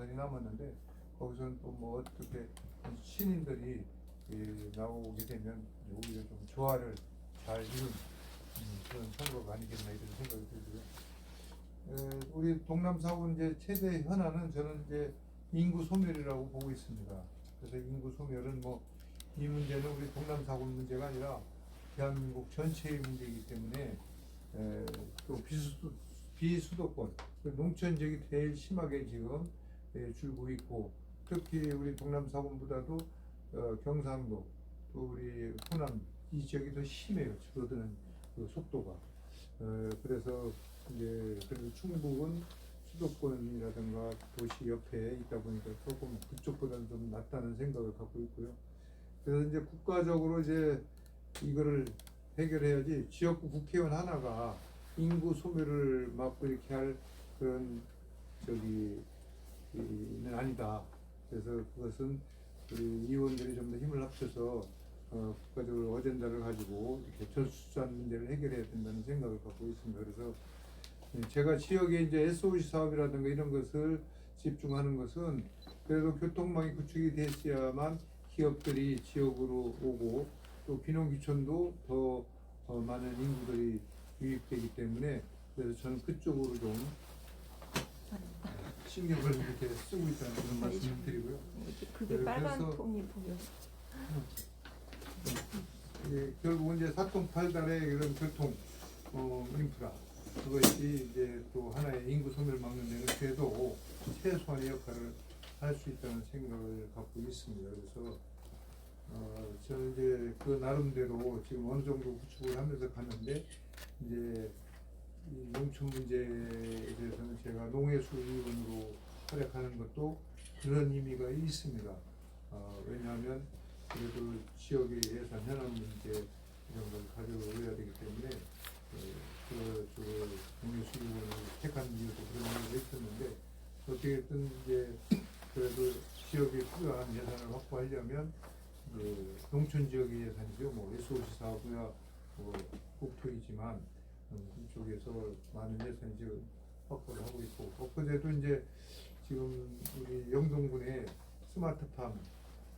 경선이 남았는데 거기서는 또 뭐 어떻게 신인들이 나오게 되면 오히려 좀 조화를 잘 이룬 그런 선거가 아니겠나 이런 생각이 들고요. 우리 동남사군 이제 최대 현안은 저는 이제 인구 소멸이라고 보고 있습니다. 그래서 인구 소멸은 뭐 이 문제는 우리 동남사군 문제가 아니라 대한민국 전체의 문제이기 때문에 또 비수도권, 농촌 지역이 제일 심하게 지금 줄고 있고, 특히 우리 동남사군보다도 경상도, 또 우리 호남 이 지역이 더 심해요. 줄어드는 그 속도가. 그래서 이제 그래도 충북은 수도권이라든가 도시 옆에 있다 보니까 조금 그쪽보다는 좀 낫다는 생각을 갖고 있고요. 그래서 이제 국가적으로 이제 이거를 해결해야지 지역구 국회의원 하나가 인구 소멸을 막고 이렇게 할 그런 는 아니다. 그래서 그것은 우리 의원들이 좀 더 힘을 합쳐서 국가적으로 어젠다를 가지고 이렇게 저수산 문제를 해결해야 된다는 생각을 갖고 있습니다. 그래서 제가 지역에 이제 SOC 사업이라든가 이런 것을 집중하는 것은 그래도 교통망이 구축이 됐어야만 기업들이 지역으로 오고 또 귀농귀촌도 더 많은 인구들이 유입되기 때문에 그래서 저는 그쪽으로 좀 신경을 이렇게 쓰고 있다는 그런 말씀을 드리고요. 그게 빨간 그래서 통이 보여. 결국 이제 사통팔달의 이런 교통 인프라 그것이 이제 또 하나의 인구 소멸을 막는 데는 그래도 최소한의 역할을 할 수 있다는 생각을 갖고 있습니다. 그래서 저는 이제 그 나름대로 지금 어느 정도 구축을 하면서 갔는데 이제 이 농촌 문제에 대해서는 제가 농해수 의원으로 활약하는 것도 그런 의미가 있습니다. 왜냐하면 그래도 지역의 예산 현안 문제 이런 걸 가져오야 되기 때문에 그쪽을 농해수 의원을 택한 이유도 그런 이유가 있었는데 어떻게든 이제 그래도 지역에 필요한 예산을 확보하려면 그 농촌 지역의 예산이죠. 뭐 SOC 사업이야 뭐 국토이지만 이쪽에서 많은 예산이 지금 확보를 하고 있고 엊그제도 이제 지금 우리 영동군의 스마트팜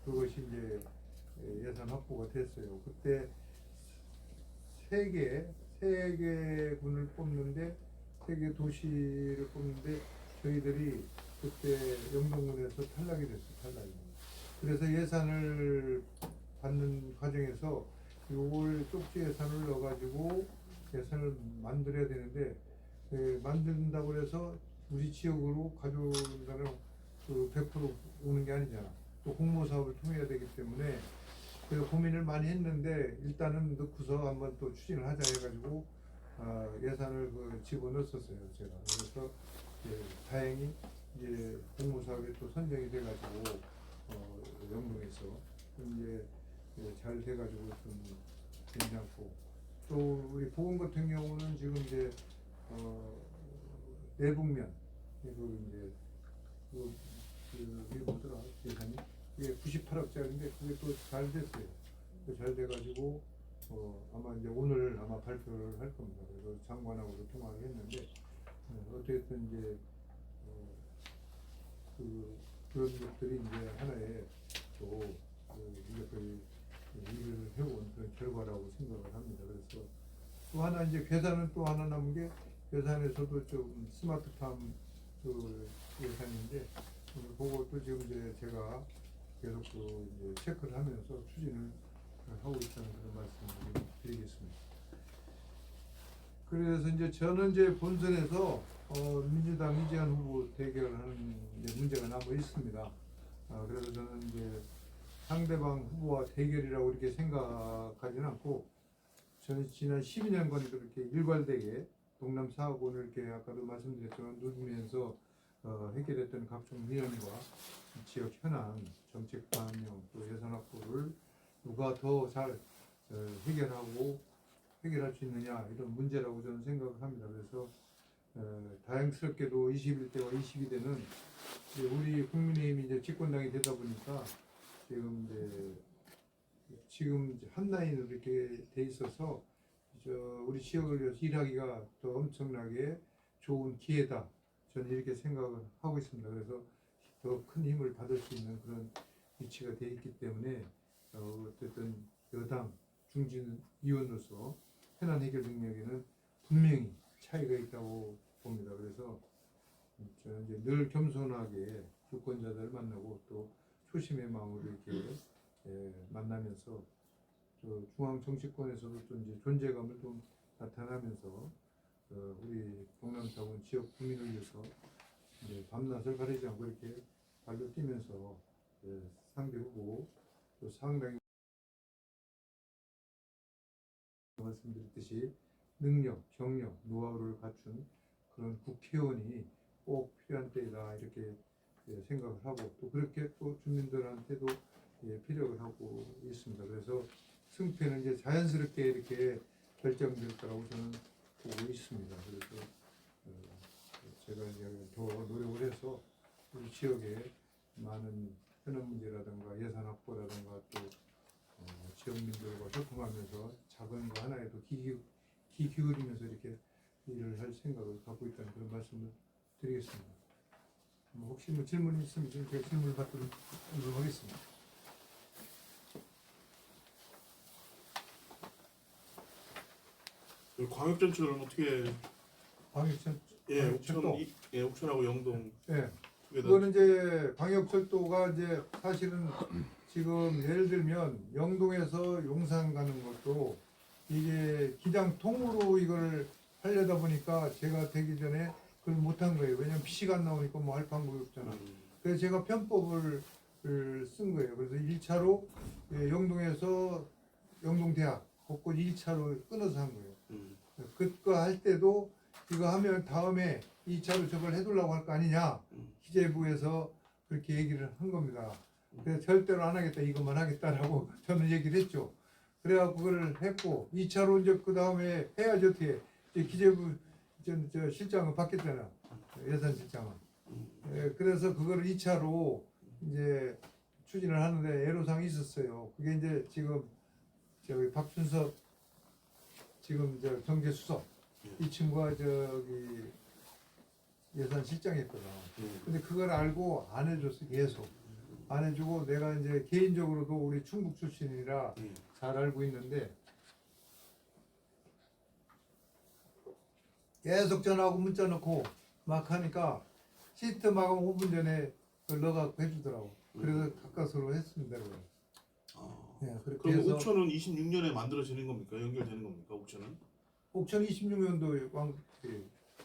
그것이 이제 예산 확보가 됐어요. 그때 세 개 군을 뽑는데 세 개 도시를 뽑는데 저희들이 그때 영동군에서 탈락이 됐어요. 탈락이. 그래서 예산을 받는 과정에서 요걸 쪽지 예산을 넣어가지고 예산을 만들어야 되는데 만든다고 해서 우리 지역으로 가져온다는 그 100% 오는 게 아니잖아. 또 공모 사업을 통해야 되기 때문에 그래서 고민을 많이 했는데 일단은 넣고서 한번 또 추진을 하자 해가지고 예산을 집어넣었었어요 제가. 그래서 다행히 이제 공모 사업이 또 선정이 돼가지고 영동에서 이제 잘 돼가지고 좀 괜찮고 또 우리 보건 같은 경우는 지금 이제 내북면 그리고 이제 이게 뭐더라 예산이 이게 98억짜리인데 그게 또 잘 됐어요. 잘 돼가지고 아마 이제 오늘 아마 발표를 할 겁니다. 그래서 장관하고도 통화를 했는데 어쨌든 이제 그런 것들이 이제 하나의 또 이제 일을 해온 그런 결과라고 생각을 합니다. 그래서 또 하나 이제 괴산은 또 하나 남은 게 괴산에서도 좀 스마트팜 그 예산인데 그것도 지금 이제 제가 계속 이제 체크를 하면서 추진을 하고 있다는 그런 말씀을 드리겠습니다. 그래서 이제 저는 이제 본선에서 민주당 이재현 후보 대결하는 이제 문제가 남아 있습니다. 그래서 저는 이제 상대방 후보와 대결이라고 이렇게 생각하지는 않고 저는 지난 12년간 그렇게 일관되게 동남 사군을 이렇게 아까도 말씀드렸지만 누리면서 해결했던 각종 민원과 지역 현안, 정책 반영, 또 예산 확보를 누가 더 잘 해결할 수 있느냐 이런 문제라고 저는 생각을 합니다. 그래서 다행스럽게도 21대와 22대는 우리 국민의힘이 이제 집권당이 되다 보니까 지금 한 라인으로 이렇게 돼 있어서 우리 지역을 위해서 일하기가 더 엄청나게 좋은 기회다. 저는 이렇게 생각을 하고 있습니다. 그래서 더 큰 힘을 받을 수 있는 그런 위치가 돼 있기 때문에 어쨌든 여당 중진 의원으로서 현안 해결 능력에는 분명히 차이가 있다고 봅니다. 그래서 저는 이제 늘 겸손하게 유권자들을 만나고 또 초심의 마음으로 이렇게 만나면서 중앙 정치권에서도 또 이제 존재감을 좀 나타나면서 우리 경남타운 지역 국민을 위해서 이제 밤낮을 가리지 않고 이렇게 발로 뛰면서 상대 후보 또 상당히 말씀드렸듯이 능력, 경력, 노하우를 갖춘 그런 국회의원이 꼭 필요한 때이다 이렇게 생각을 하고 또 그렇게 또 주민들한테도 피력을 하고 있습니다. 그래서 승패는 이제 자연스럽게 이렇게 결정될 거라고 저는 보고 있습니다. 그래서 제가 이제 더 노력을 해서 우리 지역에 많은 현안 문제라든가 예산 확보라든가 또 지역민들과 소통하면서 작은 거 하나에도 귀 기울이면서 이렇게 일을 할 생각을 갖고 있다는 그런 말씀을 드리겠습니다. 혹시 질문이 있으면 제가 질문을 받도록 하겠습니다. 광역전철은 어떻게? 광역철도. 옥천하고 영동. 예. 그거는 이제 광역철도가 이제 사실은 지금 예를 들면 영동에서 용산 가는 것도 이게 기장통으로 이걸 하려다 보니까 제가 되기 전에 그걸 못한 거예요. 왜냐면 PC가 안 나오니까 뭐 할 방법이 없잖아. 그래서 제가 편법을 쓴 거예요. 그래서 1차로 영동에서 영동대학 곳곳 1차로 끊어서 한 거예요. 그거 할 때도 이거 하면 다음에 2차로 저걸 해두려고 할 거 아니냐. 기재부에서 그렇게 얘기를 한 겁니다. 그래서 절대로 안 하겠다, 이것만 하겠다라고 저는 얘기를 했죠. 그래갖고 그걸 했고 2차로 이제 그 다음에 해야지 어떻게. 이제 기재부 저 실장은 바뀌었잖아. 예산실장은. 그래서 그거를 2차로 이제 추진을 하는데 애로사항이 있었어요. 그게 이제 지금 저기 박준섭 지금 저 경제수석 이 친구가 저기 예산실장이었거든. 근데 그걸 알고 안 해줬어. 계속 안 해주고 내가 이제 개인적으로도 우리 충북 출신이라 잘 알고 있는데 계속 전화하고 문자 넣고 막 하니까 시트 마감 5분 전에 그걸 넣어갖고 해주더라고. 그래서 가까스로 했습니다. 예, 그렇게 그럼 해서 옥천은 26년에 만들어지는 겁니까? 연결되는 겁니까? 옥천은? 2026년도에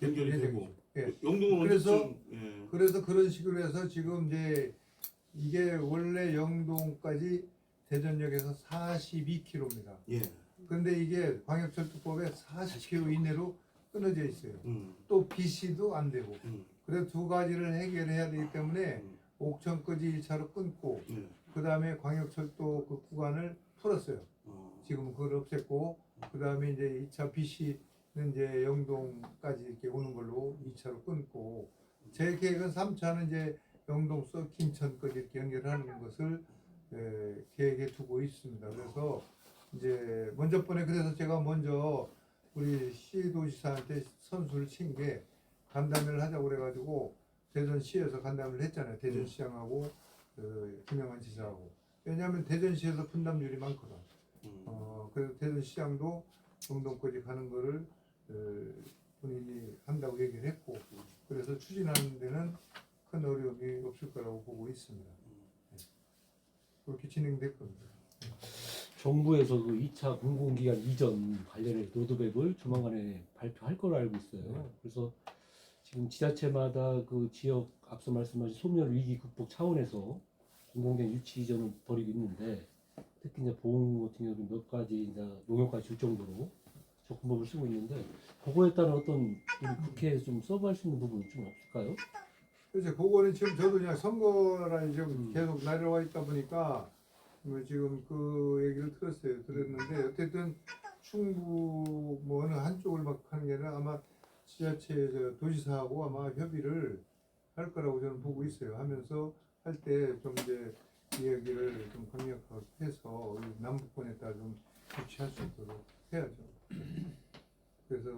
연결이 되고. 예. 영동은 그래서 언제쯤? 그래서 그런 식으로 해서 지금 이제 이게 원래 영동까지 대전역에서 42km입니다. 예. 근데 이게 광역철도법에 40km 이내로 끊어져 있어요. 또 BC도 안 되고. 그래서 두 가지를 해결해야 되기 때문에 옥천까지 1차로 끊고 그 다음에 광역철도 그 구간을 풀었어요. 지금 그걸 없앴고 그 다음에 이제 2차 BC는 이제 영동까지 이렇게 오는 걸로 2차로 끊고 제 계획은 3차는 이제 영동서 김천까지 이렇게 연결하는 것을 계획에 두고 있습니다. 그래서 이제 먼저 번에 그래서 제가 먼저 우리 시도지사한테 선수를 친 게 간담회를 하자고 그래가지고 대전시에서 간담회를 했잖아요. 대전시장하고 김영환 지사하고. 왜냐하면 대전시에서 분담률이 많거든. 그래서 대전시장도 영동까지 가는 거를 본인이 한다고 얘기를 했고 그래서 추진하는 데는 큰 어려움이 없을 거라고 보고 있습니다. 그렇게 진행될 겁니다. 정부에서 그 2차 공공기관 이전 관련해 로드맵을 조만간에 발표할 걸로 알고 있어요. 그래서 지금 지자체마다 그 지역 앞서 말씀하신 소멸 위기 극복 차원에서 공공기관 유치 이전을 벌이고 있는데 특히 이제 보험 같은 경우는 몇 가지 이제 농협까지 줄 정도로 접근법을 쓰고 있는데 그거에 따른 어떤 우리 국회에서 좀 서브할 수 있는 부분이 좀 없을까요? 그래서 그거는 지금 저도 그냥 선거라 지금 계속 날아와 있다 보니까 뭐 지금 그 얘기를 들었는데 어쨌든 충북 뭐 어느 한쪽을 막 하는 게 아니라 아마 지자체 도지사하고 아마 협의를 할 거라고 저는 보고 있어요. 하면서 할 때 좀 이제 이야기를 좀 강력하게 해서 남북권에다 좀 유치할 수 있도록 해야죠. 그래서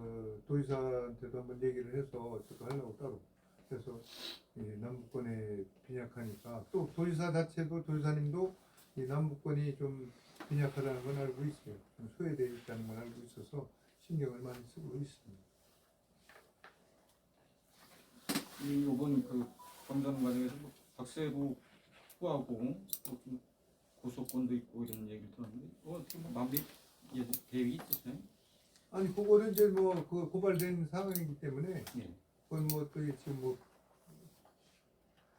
도지사한테도 한번 얘기를 해서 저도 하려고 따로. 그래서 남북권의 빈약 빈약하니까 또 도지사 자체도 도지사님도 이 남북권이 좀 빈약하다는 건 알고 있어요. 좀 소외되어 있다는 걸 알고 있어서 신경을 많이 쓰고 있습니다. 이번 그 검사하는 과정에서 뭐 박세부 후보하고 또좀 고소권도 있고 이런 얘기를 들었는데 어떻게 뭐 마무리 계획이 있으세요? 아니 그거는 이제 뭐 그 고발된 상황이기 때문에 예. 그건 뭐또 지금 뭐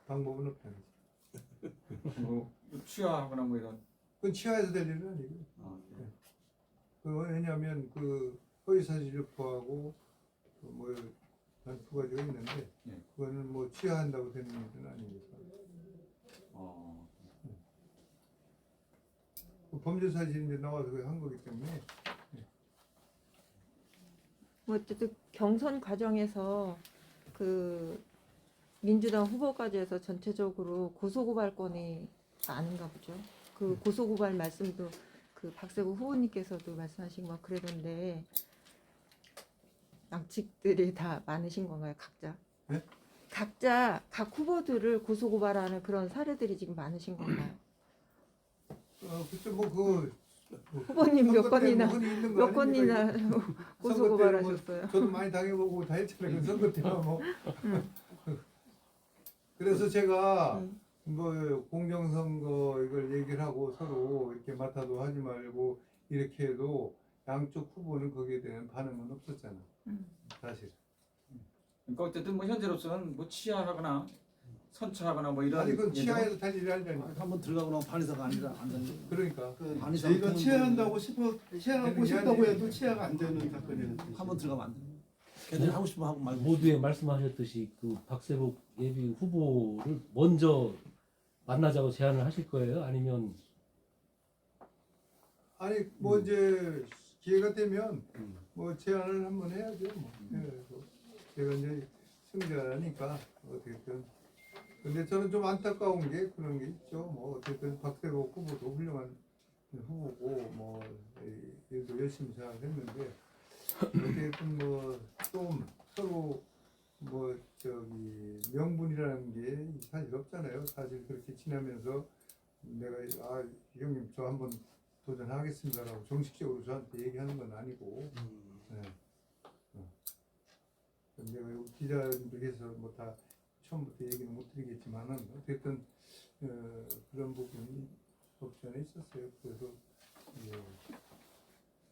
방법은 없다는 거죠. 뭐 취하하거나 뭐 이런. 그건 취하해서 될 일은 아니고. 아, 예. 그 왜냐하면 그 허위사실 유포하고 뭐 한 두 가지가 있는데 예. 그거는 뭐 취하한다고 되는 일은 아니니까. 어. 그 범죄 사실이 이제 나와서 한 거기 때문에. 뭐 어쨌든 경선 과정에서 그 민주당 후보까지 해서 전체적으로 고소고발권이 많은가 보죠. 그 고소고발 말씀도 그 박세구 후보님께서도 말씀하신 거 그러던데 양측들이 다 많으신 건가요, 각자? 네? 각자 각 후보들을 고소고발하는 그런 사례들이 지금 많으신 건가요? 그때 뭐그 후보님 몇 건이나 몇 건이나 뭐 고소고발하셨어요? 저도 많이 당해보고 다 했잖아요. 그 선거 때만 뭐. 그래서 제가 뭐 공정선거 이걸 얘기를 하고 서로 이렇게 맡아도 하지 말고 이렇게 해도 양쪽 후보는 거기에 대한 반응은 없었잖아. 사실. 그러니까 어쨌든 뭐 현재로서는 뭐 취하하거나 선처하거나 뭐 이런. 아니 그건 예정? 취하해서 될 일이 아니라니까. 한번 들어가고 나면 반의사가 아니라 안 되는 거예요. 그러니까. 저희가 취하한다고 취하하고 싶다고 해도 취하가 안 되는 사건이에요. 한번 들어가면 안 돼요. 걔들이 하고 싶으면 하고 말고. 모두에 말씀하셨듯이 그 박세복 예비 후보를 먼저 만나자고 제안을 하실 거예요? 아니면 아니 뭐 이제 기회가 되면 뭐 제안을 한번 해야죠. 뭐. 그래서 제가 이제 승자니까 어떻게든. 근데 저는 좀 안타까운 게 그런 게 있죠. 뭐 어쨌든 박세복 후보도 훌륭한 후보고 뭐 일도 열심히 잘 했는데 어쨌든 뭐 좀 서로 뭐 저기 명분이라는 게 사실 없잖아요. 사실 그렇게 지나면서 내가 아 형님 저 한번 도전하겠습니다라고 정식적으로 저한테 얘기하는 건 아니고. 네. 내가 여기 기자들께서 뭐 다 처음부터 얘기는 못 드리겠지만은 어쨌든 그런 부분이 없지 않아 있었어요. 그래서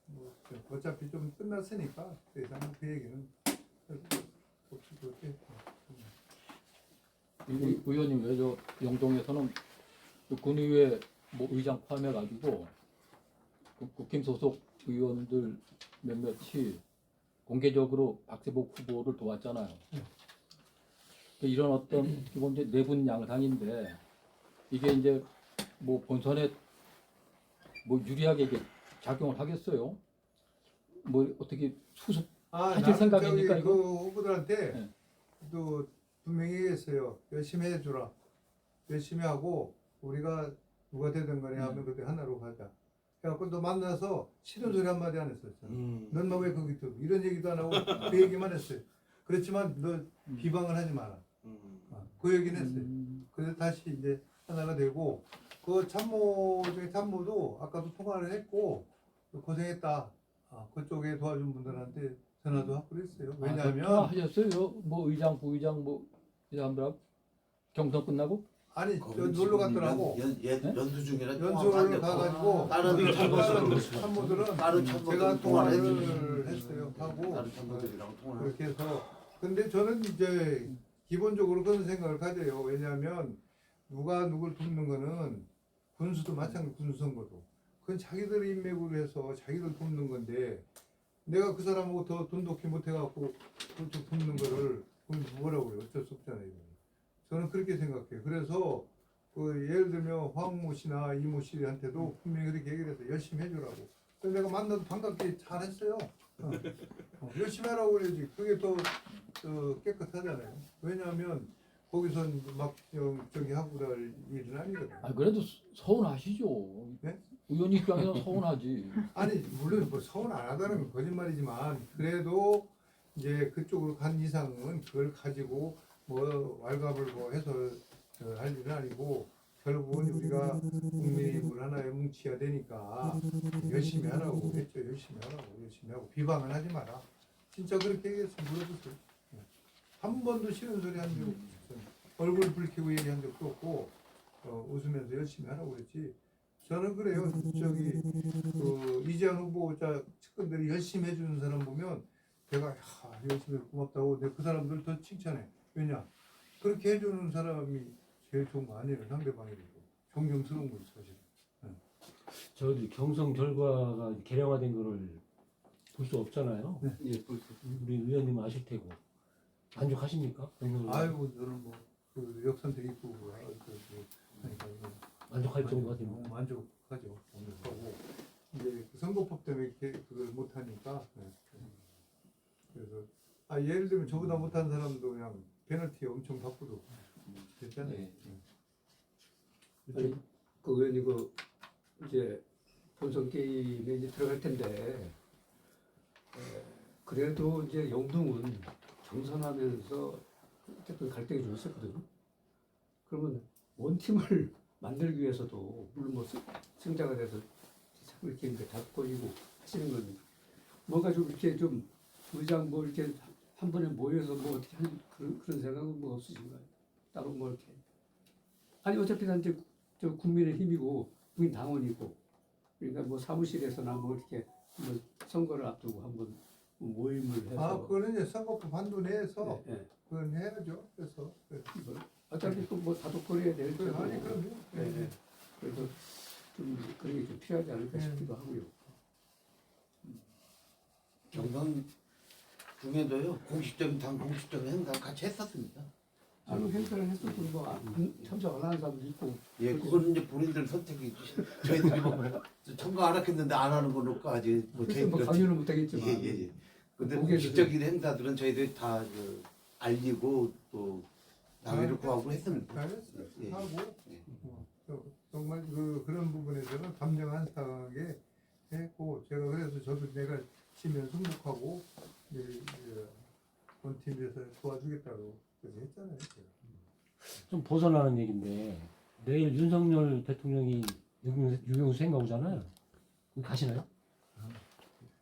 뭐 어차피 좀 끝났으니까 더 이상 그 얘기는 없을 것 같아요. 의원님 왜저 영동에서는 그 군의회 뭐 의장 포함해 가지고 국힘 소속 의원들 몇몇이 공개적으로 박세복 후보를 도왔잖아요. 이런 어떤 기본 이제 내분 양상인데 이게 이제 뭐 본선에 뭐 유리하게 이게 작용을 하겠어요? 뭐 어떻게 수습 하실 나는 생각입니까, 저기 이거? 그 후보들한테 네. 또 분명히 얘기했어요. 열심히 해주라. 열심히 하고 우리가 누가 되든 간에 하면 그때 하나로 가자. 그래갖고 또 만나서 싫은 소리 한마디 안 했었잖아. 넌 왜 거기 있어? 이런 얘기도 안 하고 그 얘기만 했어요. 그렇지만 너 비방을 하지 마라. 그 얘기는 했어요. 그래서 다시 이제 하나가 되고 그 참모 중에 참모도 아까도 통화를 했고 고생했다. 그쪽에 도와준 분들한테 전화도 하고 그랬어요. 왜냐하면 하셨어요? 뭐 의장, 부의장 뭐 이 사람들하고 경선 끝나고? 아니 저 놀러 갔더라고. 연수 중이라 연수를 가가지고 다른 우리 참모들은 참모들은 다른 제가 참모들은 통화를 통화를 했어요. 하고 다른 참모들이랑 통화를 그렇게 해서 근데 저는 이제 기본적으로 그런 생각을 가져요. 왜냐하면 누가 누굴 돕는 거는 군수도 마찬가지 군수선거도 그건 자기들 인맥으로 해서 자기들 돕는 건데 내가 그 사람하고 더 돈독히 못해갖고 그쪽 돕는 거를 그건 뭐라고 그래요. 어쩔 수 없잖아요. 이거는. 저는 그렇게 생각해요. 그래서 그 예를 들면 황모 씨나 이모 씨한테도 분명히 그렇게 얘기를 해서 열심히 해주라고. 그래서 내가 만나도 반갑게 잘했어요. 열심히 하라고 그래야지. 그게 더 깨끗하잖아요. 왜냐하면 거기선 막 저기 하고 그럴 일은 아니거든요. 아 그래도 서운하시죠. 네? 의원 입장에서 서운하지. 아니 물론 뭐 서운 안 하다는 건 거짓말이지만 그래도 이제 그쪽으로 간 이상은 그걸 가지고 뭐 왈가불고 해서 할 일은 아니고 결국은 우리가 국민을 하나에 뭉쳐야 되니까 열심히 하라고 했죠. 열심히 하라고. 열심히 하고 비방은 하지 마라. 진짜 그렇게 얘기했으면 물어보세요. 한 번도 싫은 소리 한 적 없어요. 얼굴 붉히고 얘기한 적도 없고 웃으면서 열심히 하라고 그랬지. 저는 그래요. 저기 이재현 후보자 측근들이 열심히 해주는 사람 보면 내가 야, 열심히 해서 고맙다고 내가 그 사람들 더 칭찬해. 왜냐? 그렇게 해주는 사람이 제일 좋은 거 아니에요. 상대방에게도 존경스러운 거죠 사실. 저희들 경선 결과가 개량화된 거를 볼 수 없잖아요. 예, 벌써. 우리 의원님 아실 테고 만족하십니까? 경선 결과? 아이고 저는 뭐그 역선택 있고 하니까 만족할 정도가 됩니다. 만족하죠. 만족하고 이제 그 선거법 때문에 이렇게 그걸 못 하니까 그래서 예를 들면 저보다 못한 사람도 그냥 페널티 엄청 받고도 됐잖아요. 네. 아니, 그 의원님 이제 본선 게임에 이제 들어갈 텐데 그래도 이제 영동은 경선하면서 어쨌든 갈등이 좀 있었거든요. 그러면 원팀을 만들기 위해서도 물론 뭐 승자가 돼서 자꾸 이렇게 이제 다투거리고 하시는 건 뭔가 좀 이렇게 좀 의장 뭐 이렇게 한 번에 모여서 뭐 어떻게 하는 그런 생각은 뭐 없으신가요? 따로 뭐 이렇게 아니 어차피 난 이제 저 국민의 힘이고 국민 당원이고 그러니까 뭐 사무실에서나 뭐 이렇게 뭐 선거를 앞두고 한번 모임을 해서 그거는 이제 선거법 한도 내에서 예, 예. 그건 해야죠. 그래서 어차피 또 뭐 다독거려야 될 테고 아니 그럼요. 예, 예. 그래서 좀 그런 게 좀 필요하지 않을까 싶기도 하고요. 경선 중에도요 공식적인 당 공식적인 행사 같이 했었습니다. 아니 행사를 했어도 뭐 참석 안 하는 사람도 있고 예, 그거는 이제 본인들 선택이지. 저희들이 뭐 참가 안 하겠는데 안 하는 걸로까지 뭐 그래서 뭐 저희들은 강요는 못하겠지만 예. 근데 거기에서 공식적인 행사들은 저희들이 다 알리고 또 양해를 구하고 했습니다. 잘했어요. 예. 하고 예. 정말 그런 부분에서는 감정 한상하게 했고 제가 그래서 저도 내가 치면 승복하고 원팀에서 도와주겠다고 했잖아요. 제가. 좀 벗어나는 얘기인데 내일 윤석열 대통령이 유경수 행가 오잖아요. 거기 가시나요?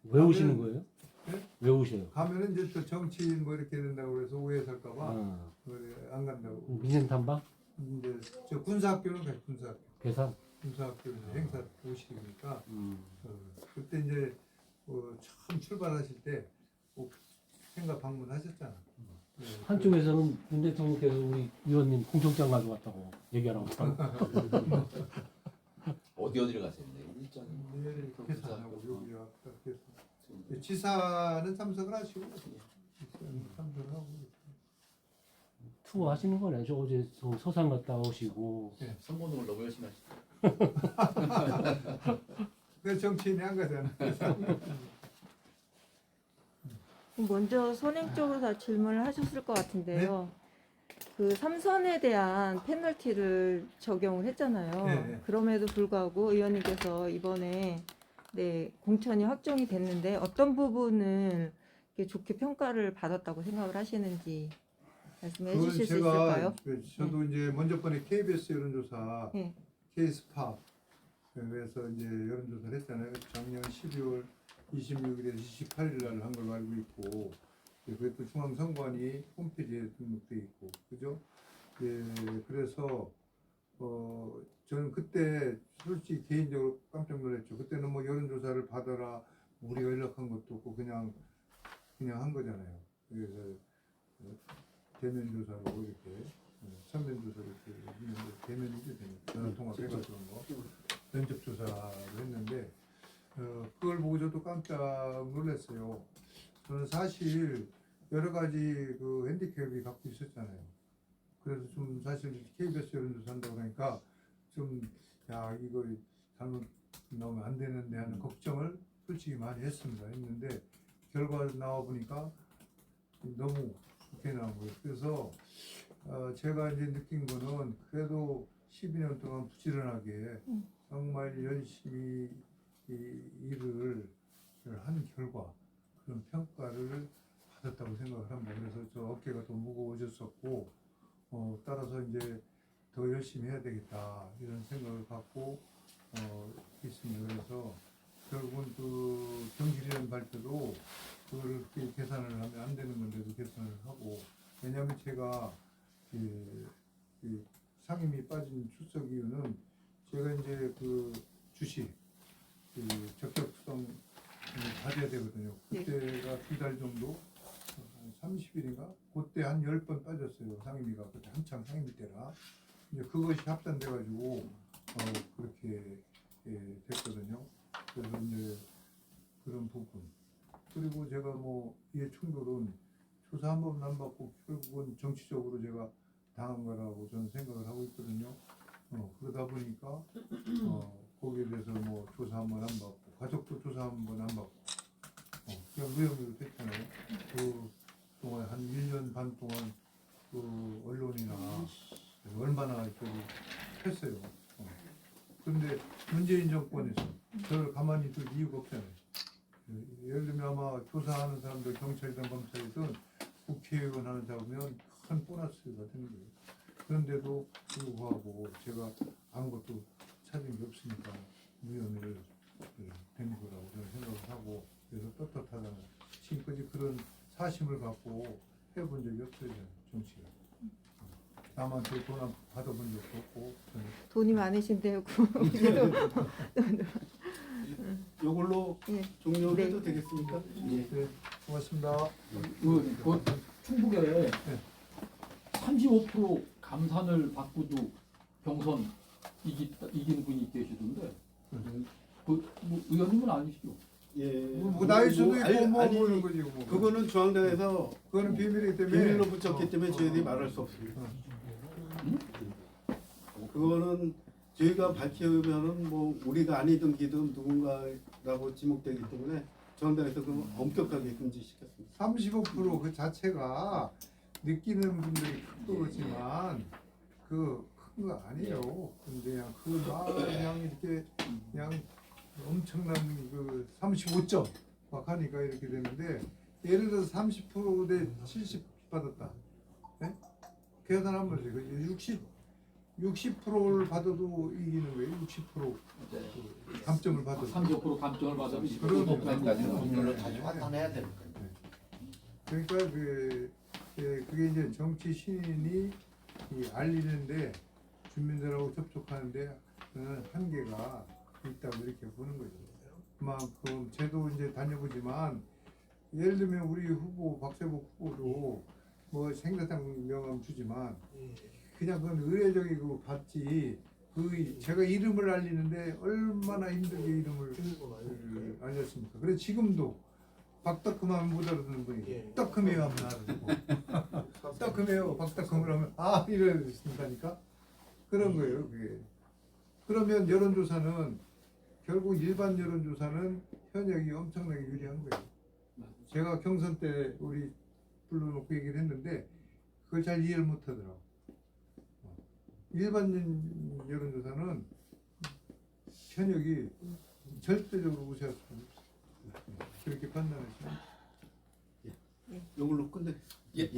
왜 오시는 거예요? 네? 왜 오세요? 가면은 이제 또 정치인 뭐 이렇게 된다고 그래서 오해 살까봐 안 간다고. 민생 탐방? 이제 저 군사학교는 가요. 군사학교. 계산? 군사학교 행사 오시니까 그때 이제 처음 출발하실 때 행가 방문하셨잖아. 네, 한쪽에서는 윤 대통령께서 우리 의원님 공청장 가져왔다고 얘기하라고 어디를 가셨나요? 일정이 내일 계산하고 여기 왔다 계산. 지사는 참석을 하시고 지사는 참석을 하고. 투어 하시는 거네. 저 어제 서산 갔다 오시고 선거운동을 너무 열심히 하시죠. 그 정치인이 한 거잖아. 먼저 선행 쪽으로 다 질문을 하셨을 것 같은데요. 그 삼선에 대한 페널티를 적용을 했잖아요. 네. 그럼에도 불구하고 의원님께서 이번에 공천이 확정이 됐는데 어떤 부분을 이렇게 좋게 평가를 받았다고 생각을 하시는지 말씀해 그건 주실 수 제가 있을까요? 저도 이제 먼저 번에 KBS 여론조사 네. K스파 그래서 이제 여론조사를 했잖아요. 작년 12월 26일에서 28일 날 한 걸로 알고 있고 그것도 중앙선관위 홈페이지에 등록돼 있고 그죠? 예, 그래서 저는 그때 솔직히 개인적으로 깜짝 놀랐죠. 그때는 뭐 여론조사를 받아라 우리가 연락한 것도 없고 그냥 한 거잖아요. 그래서 대면 조사로 이렇게 서면 조사를 이렇게 했는데 대면이죠. 전화 통화해가지고 뭐 면접 조사를 했는데 그걸 보고 저도 깜짝 놀랐어요. 저는 사실 여러 가지 그 핸디캡이 갖고 있었잖아요. 그래서 좀 사실 KBS 여론조사 한다고 그러니까 좀 이거 잘못 나오면 안 되는데 하는 걱정을 솔직히 많이 했는데 결과 나와 보니까 너무 좋게 나온 거예요. 그래서 제가 이제 느낀 거는 그래도 12년 동안 부지런하게 정말 열심히 이 일을 한 결과 그런 평가를 받았다고 생각을 합니다. 그래서 저 어깨가 더 무거워졌었고 따라서 이제 더 열심히 해야 되겠다 이런 생각을 갖고 있습니다. 그래서 결국은 그 경실이라는 발표도 그걸 그렇게 계산을 하면 안 되는 건데도 계산을 하고, 왜냐하면 제가 그 상임위 빠진 출석 이유는 제가 이제 그 주식 그 적격성 가져야 되거든요. 그때가 2달 정도, 한 30일인가? 그때 한 10번 빠졌어요. 상임위가. 그때 한창 상임위 때라. 이제 그것이 합산돼가지고 그렇게 됐거든요. 그래서 이제 그런 부분. 그리고 제가 뭐 이해 충돌은 조사 한 번 안 받고 결국은 정치적으로 제가 당한 거라고 저는 생각을 하고 있거든요. 그러다 보니까 거기에 대해서 뭐 조사 한 번 안 받고 가족도 조사 한 번 안 받고 그냥 무혐의로 됐잖아요. 그 동안 한 1년 반 동안 그 언론이나 얼마나 저기 했어요. 그런데 문재인 정권에서 저를 가만히 둘 이유가 없잖아요. 예를 들면 아마 조사하는 사람들 경찰이든 검찰이든 국회의원 하는 잡으면 큰 보너스가 되는 거예요. 그런데도 불구하고 제가 아무것도 찾은 게 없으니까 무혐의를 된 거라고 저는 생각을 하고, 그래서 떳떳하다는, 지금까지 그런 사심을 갖고 해본 적이 없어요. 정치가. 남한테 돈 받아본 적도 없고. 돈이 많으신데요. 이걸로 예. 종료해도 네. 되겠습니까? 네, 고맙습니다. 그 충북에 35% 감산을 받고도 경선 이긴 분이 계시던데 그 뭐 의원님은 아니시죠? 예. 뭐 나일 수도 있고 뭐 아니, 모르는 거지 뭐. 그거는 중앙당에서 그거는 비밀이기 때문에 비밀로 붙였기 때문에 저희들이 말할 수 없습니다. 그거는 저희가 밝히면은 뭐 우리가 아니든 기든 누군가라고 지목되기 때문에 중앙당에서 그걸 엄격하게 금지시켰습니다. 35% 그 자체가 느끼는 분들이 큰 거지만 그 큰 거 아니에요. 근데 그냥 그냥 이렇게 그냥 엄청난 그 35점 막 하니까 이렇게 되는데, 예를 들어서 30%대 70 받았다. 네? 계산하면 돼요. 60%를 받아도 이기는 거예요. 60% 그 감점을 받아도. 35% 감점을 받아도 그런 법률로 다시 확인해야 되는 거예요. 그러니까 그게 이제 정치 신인이 알리는데 주민들하고 접촉하는데 한계가 있다고 이렇게 보는 거죠. 그만큼 저도 이제 다녀보지만, 예를 들면 우리 후보 박세복 후보도 뭐 생사상 명함 주지만 그냥 그건 의례적이고 받지, 그 제가 이름을 알리는데 얼마나 힘들게 이름을 알렸습니까? 그래 지금도 박덕흠하면 못 알아듣는 분이 떡흠해요 하면 알아듣고 떡흠해요 박덕흠을 하면 이러신다니까. 그런 거예요 그게. 그러면 여론조사는 결국 일반 여론조사는 현역이 엄청나게 유리한 거예요. 제가 경선 때 우리 불러놓고 얘기를 했는데 그걸 잘 이해를 못 하더라고. 일반 여론조사는 현역이 절대적으로 우세할 수 없어요. 그렇게 판단하시면. 이걸로 끝내. 예.